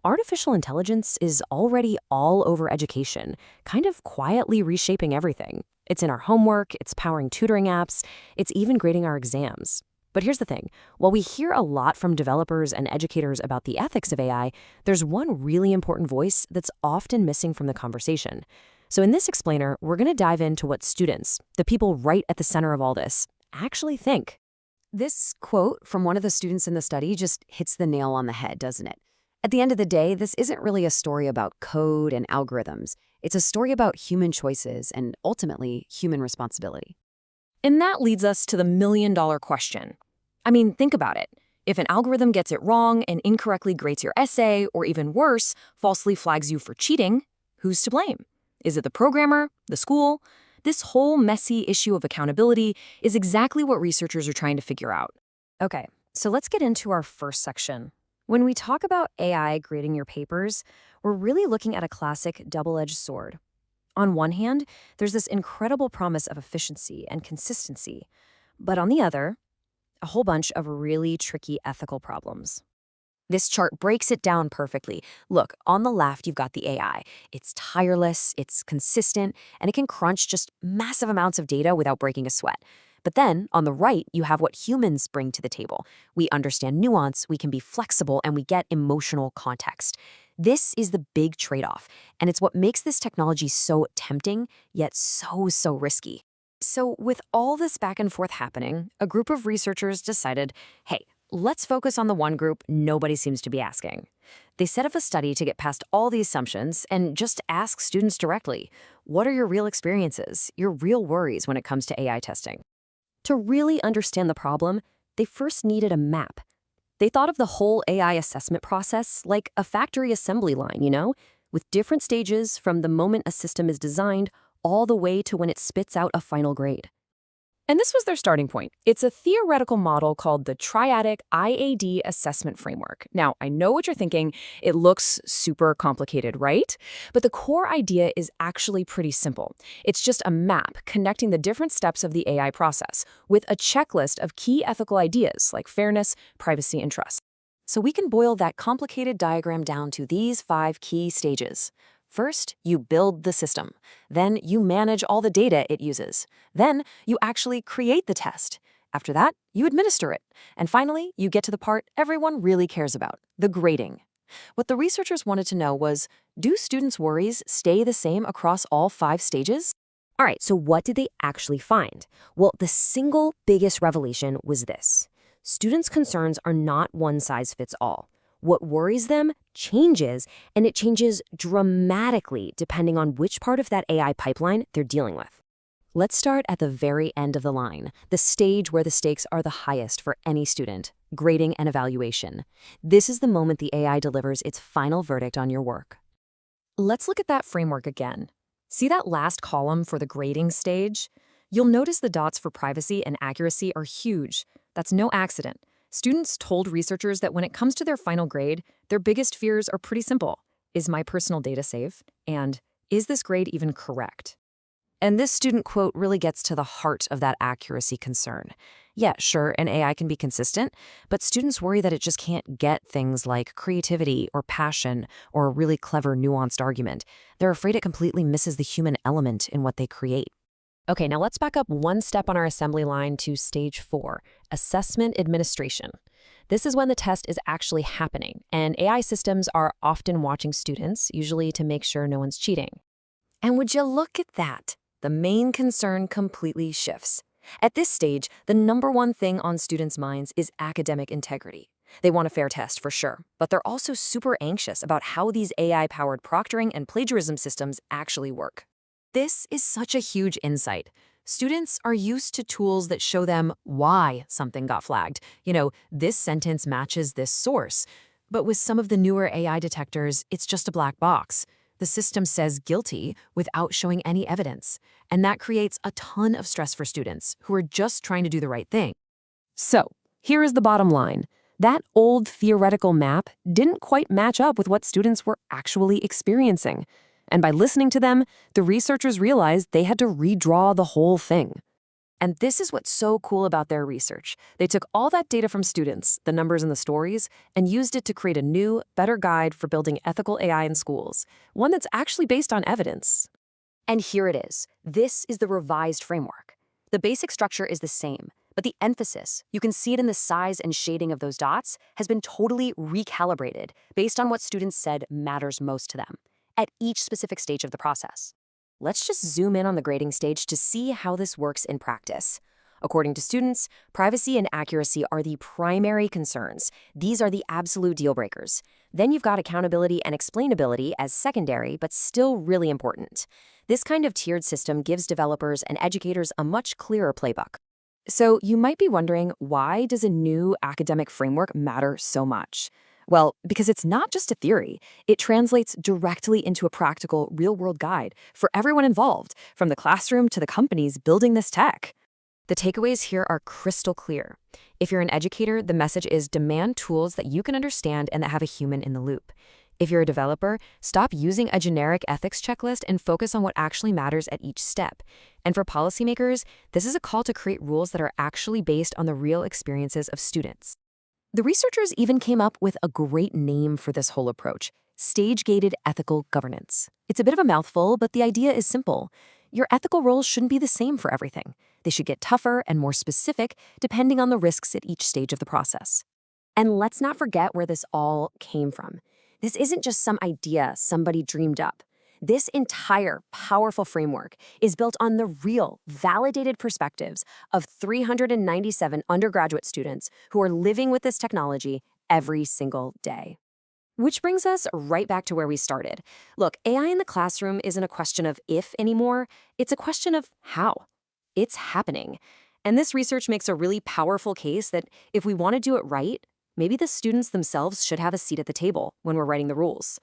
Artificial intelligence is already all over education, kind of quietly reshaping everything. It's in our homework, it's powering tutoring apps, it's even grading our exams. But here's the thing, while we hear a lot from developers and educators about the ethics of AI, there's one really important voice that's often missing from the conversation. So in this explainer, we're going to dive into what students, the people right at the center of all this, actually think. This quote from one of the students in the study just hits the nail on the head, doesn't it? At the end of the day, this isn't really a story about code and algorithms. It's a story about human choices and ultimately human responsibility. And that leads us to the million-dollar question. I mean, think about it. If an algorithm gets it wrong and incorrectly grades your essay, or even worse, falsely flags you for cheating, who's to blame? Is it the programmer, the school? This whole messy issue of accountability is exactly what researchers are trying to figure out. Okay, so let's get into our first section. When we talk about AI grading your papers, we're really looking at a classic double-edged sword. On one hand, there's this incredible promise of efficiency and consistency, but on the other, a whole bunch of really tricky ethical problems. This chart breaks it down perfectly. Look, on the left, you've got the AI. It's tireless, it's consistent, and it can crunch just massive amounts of data without breaking a sweat. But then, on the right, you have what humans bring to the table. We understand nuance, we can be flexible, and we get emotional context. This is the big trade-off, and it's what makes this technology so tempting, yet so risky. So with all this back and forth happening, a group of researchers decided, hey, let's focus on the one group nobody seems to be asking. They set up a study to get past all the assumptions and just ask students directly, what are your real experiences, your real worries when it comes to AI testing? To really understand the problem, they first needed a map. They thought of the whole AI assessment process like a factory assembly line, with different stages from the moment a system is designed all the way to when it spits out a final grade. And this was their starting point. It's a theoretical model called the Triadic IAD Assessment Framework. Now, I know what you're thinking. It looks super complicated, right? But the core idea is actually pretty simple. It's just a map connecting the different steps of the AI process with a checklist of key ethical ideas like fairness, privacy, and trust. So we can boil that complicated diagram down to these 5 key stages. First, you build the system. Then you manage all the data it uses. Then you actually create the test. After that, you administer it. And finally, you get to the part everyone really cares about, the grading. What the researchers wanted to know was, do students' worries stay the same across all 5 stages? All right, so what did they actually find? Well, the single biggest revelation was this. Students' concerns are not one size fits all. What worries them changes, and it changes dramatically depending on which part of that AI pipeline they're dealing with. Let's start at the very end of the line, the stage where the stakes are the highest for any student, grading and evaluation. This is the moment the AI delivers its final verdict on your work. Let's look at that framework again. See that last column for the grading stage? You'll notice the dots for privacy and accuracy are huge. That's no accident. Students told researchers that when it comes to their final grade, their biggest fears are pretty simple. Is my personal data safe? And is this grade even correct? And this student quote really gets to the heart of that accuracy concern. Yeah, sure, an AI can be consistent, but students worry that it just can't get things like creativity or passion or a really clever, nuanced argument. They're afraid it completely misses the human element in what they create. Okay, now let's back up one step on our assembly line to stage 4, assessment administration. This is when the test is actually happening, and AI systems are often watching students, usually to make sure no one's cheating. And would you look at that? The main concern completely shifts. At this stage, the number one thing on students' minds is academic integrity. They want a fair test for sure, but they're also super anxious about how these AI-powered proctoring and plagiarism systems actually work. This is such a huge insight. Students are used to tools that show them why something got flagged. This sentence matches this source. But with some of the newer AI detectors, it's just a black box. The system says guilty without showing any evidence. And that creates a ton of stress for students who are just trying to do the right thing. So, here is the bottom line. That old theoretical map didn't quite match up with what students were actually experiencing. And by listening to them, the researchers realized they had to redraw the whole thing. And this is what's so cool about their research. They took all that data from students, the numbers and the stories, and used it to create a new, better guide for building ethical AI in schools, one that's actually based on evidence. And here it is. This is the revised framework. The basic structure is the same, but the emphasis, you can see it in the size and shading of those dots, has been totally recalibrated based on what students said matters most to them at each specific stage of the process. Let's just zoom in on the grading stage to see how this works in practice. According to students, privacy and accuracy are the primary concerns. These are the absolute deal breakers. Then you've got accountability and explainability as secondary, but still really important. This kind of tiered system gives developers and educators a much clearer playbook. So you might be wondering, why does a new academic framework matter so much? Well, because it's not just a theory. It translates directly into a practical, real-world guide for everyone involved, from the classroom to the companies building this tech. The takeaways here are crystal clear. If you're an educator, the message is demand tools that you can understand and that have a human in the loop. If you're a developer, stop using a generic ethics checklist and focus on what actually matters at each step. And for policymakers, this is a call to create rules that are actually based on the real experiences of students. The researchers even came up with a great name for this whole approach: stage-gated ethical governance. It's a bit of a mouthful, but the idea is simple. Your ethical roles shouldn't be the same for everything. They should get tougher and more specific depending on the risks at each stage of the process. And let's not forget where this all came from. This isn't just some idea somebody dreamed up. This entire powerful framework is built on the real, validated perspectives of 397 undergraduate students who are living with this technology every single day. Which brings us right back to where we started. Look, AI in the classroom isn't a question of if anymore, it's a question of how. It's happening. And this research makes a really powerful case that if we want to do it right, maybe the students themselves should have a seat at the table when we're writing the rules.